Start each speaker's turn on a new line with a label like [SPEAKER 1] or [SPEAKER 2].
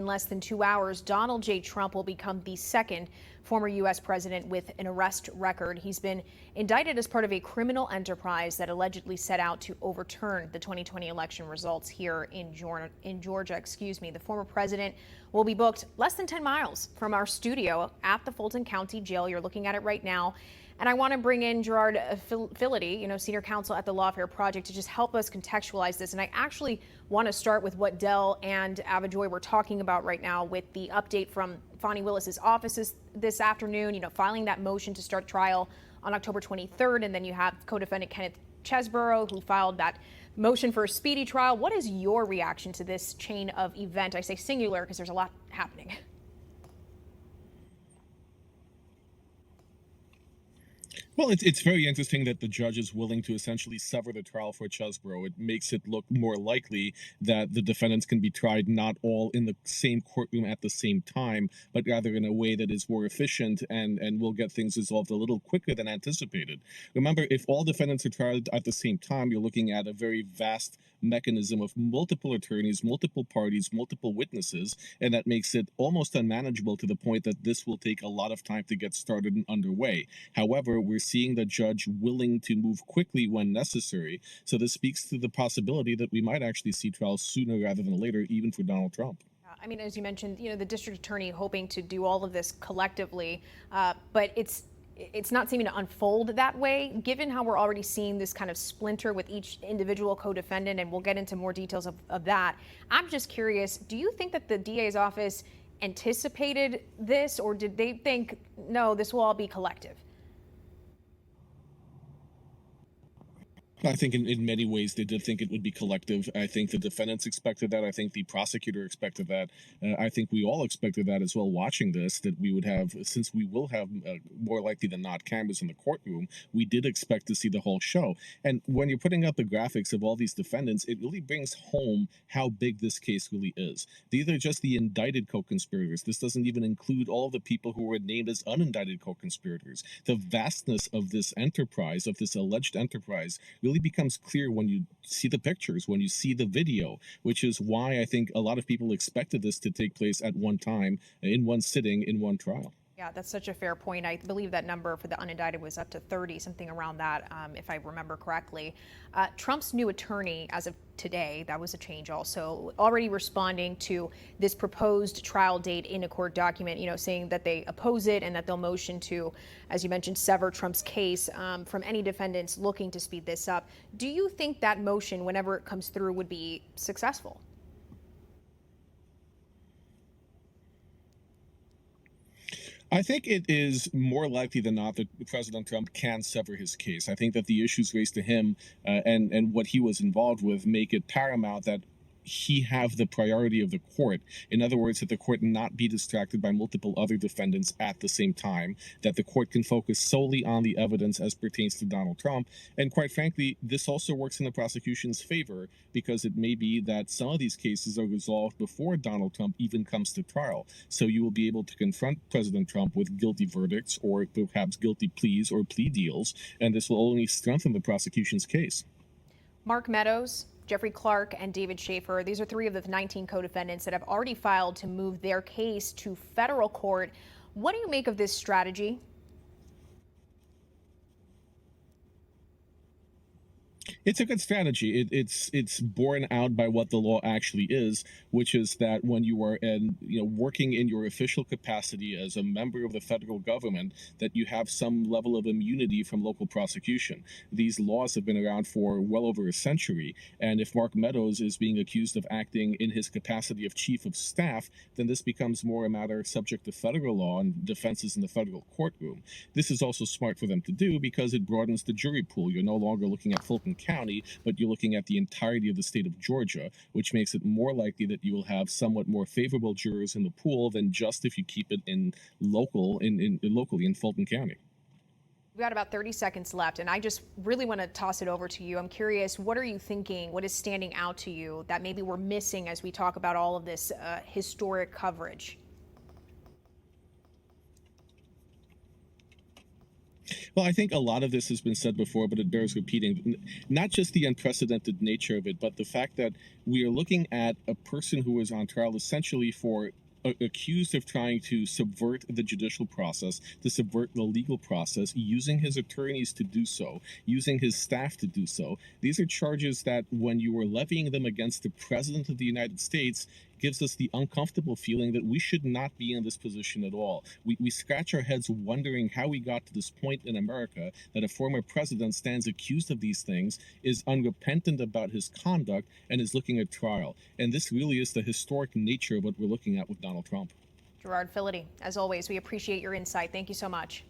[SPEAKER 1] In less than 2 hours, Donald J. Trump will become the second former U.S. president with an arrest record. He's been indicted as part of a criminal enterprise that allegedly set out to overturn the 2020 election results here in Georgia. The former president will be booked less than 10 miles from our studio at the Fulton County Jail. You're looking at it right now. And I want to bring in Gerard Filitti, senior counsel at the Lawfare Project, to just help us contextualize this. And I actually want to start with what Dell and Avajoy were talking about right now with the update from Fani Willis's offices this afternoon, filing that motion to start trial on October 23rd. And then you have co-defendant Kenneth Chesborough, who filed that motion for a speedy trial. What is your reaction to this chain of event? I say singular because there's a lot happening.
[SPEAKER 2] Well, it's very interesting that the judge is willing to essentially sever the trial for Chesborough. It makes it look more likely that the defendants can be tried not all in the same courtroom at the same time, but rather in a way that is more efficient and will get things resolved a little quicker than anticipated. Remember, if all defendants are tried at the same time, you're looking at a very vast mechanism of multiple attorneys, multiple parties, multiple witnesses, and that makes it almost unmanageable to the point that this will take a lot of time to get started and underway. However, we're seeing the judge willing to move quickly when necessary. So this speaks to the possibility that we might actually see trials sooner rather than later, even for Donald Trump.
[SPEAKER 1] I mean, as you mentioned, the district attorney hoping to do all of this collectively, but it's not seeming to unfold that way, given how we're already seeing this kind of splinter with each individual co-defendant, and we'll get into more details of that. I'm just curious, do you think that the DA's office anticipated this, or did they think, no, this will all be collective?
[SPEAKER 2] I think in many ways they did think it would be collective. I think the defendants expected that. I think the prosecutor expected that. I think we all expected that as well watching this, that we would have, since we will have more likely than not cameras in the courtroom, we did expect to see the whole show. And when you're putting up the graphics of all these defendants, it really brings home how big this case really is. These are just the indicted co-conspirators. This doesn't even include all the people who were named as unindicted co-conspirators. The vastness of this enterprise, of this alleged enterprise, really becomes clear when you see the pictures, when you see the video, which is why I think a lot of people expected this to take place at one time, in one sitting, in one trial.
[SPEAKER 1] Yeah, that's such a fair point. I believe that number for the unindicted was up to 30, something around that, if I remember correctly. Trump's new attorney, as of today, that was a change also, already responding to this proposed trial date in a court document, saying that they oppose it and that they'll motion to, as you mentioned, sever Trump's case from any defendants looking to speed this up. Do you think that motion, whenever it comes through, would be successful?
[SPEAKER 2] I think it is more likely than not that President Trump can sever his case. I think that the issues raised to him and what he was involved with make it paramount that he have the priority of the court. In other words, that the court not be distracted by multiple other defendants at the same time, that the court can focus solely on the evidence as pertains to Donald Trump. And quite frankly, this also works in the prosecution's favor, because it may be that some of these cases are resolved before Donald Trump even comes to trial. So you will be able to confront President Trump with guilty verdicts or perhaps guilty pleas or plea deals, and this will only strengthen the prosecution's case.
[SPEAKER 1] Mark Meadows, Jeffrey Clark, and David Schaefer, these are three of the 19 co-defendants that have already filed to move their case to federal court. What do you make of this strategy?
[SPEAKER 2] It's a good strategy. It's borne out by what the law actually is, which is that when you are working in your official capacity as a member of the federal government, that you have some level of immunity from local prosecution. These laws have been around for well over a century, and if Mark Meadows is being accused of acting in his capacity of chief of staff, then this becomes more a matter subject to federal law and defenses in the federal courtroom. This is also smart for them to do because it broadens the jury pool. You're no longer looking at Fulton County, but you're looking at the entirety of the state of Georgia, which makes it more likely that you will have somewhat more favorable jurors in the pool than just if you keep it locally in Fulton County.
[SPEAKER 1] We've got about 30 seconds left, and I just really want to toss it over to you. I'm curious, what are you thinking? What is standing out to you that maybe we're missing as we talk about all of this historic coverage?
[SPEAKER 2] Well, I think a lot of this has been said before, but it bears repeating. Not just the unprecedented nature of it, but the fact that we are looking at a person who is on trial essentially for accused of trying to subvert the judicial process, to subvert the legal process, using his attorneys to do so, using his staff to do so. These are charges that, when you are levying them against the President of the United States, gives us the uncomfortable feeling that we should not be in this position at all. We scratch our heads wondering how we got to this point in America that a former president stands accused of these things, is unrepentant about his conduct, and is looking at trial. And this really is the historic nature of what we're looking at with Donald Trump.
[SPEAKER 1] Gerard Filitti, as always, we appreciate your insight. Thank you so much.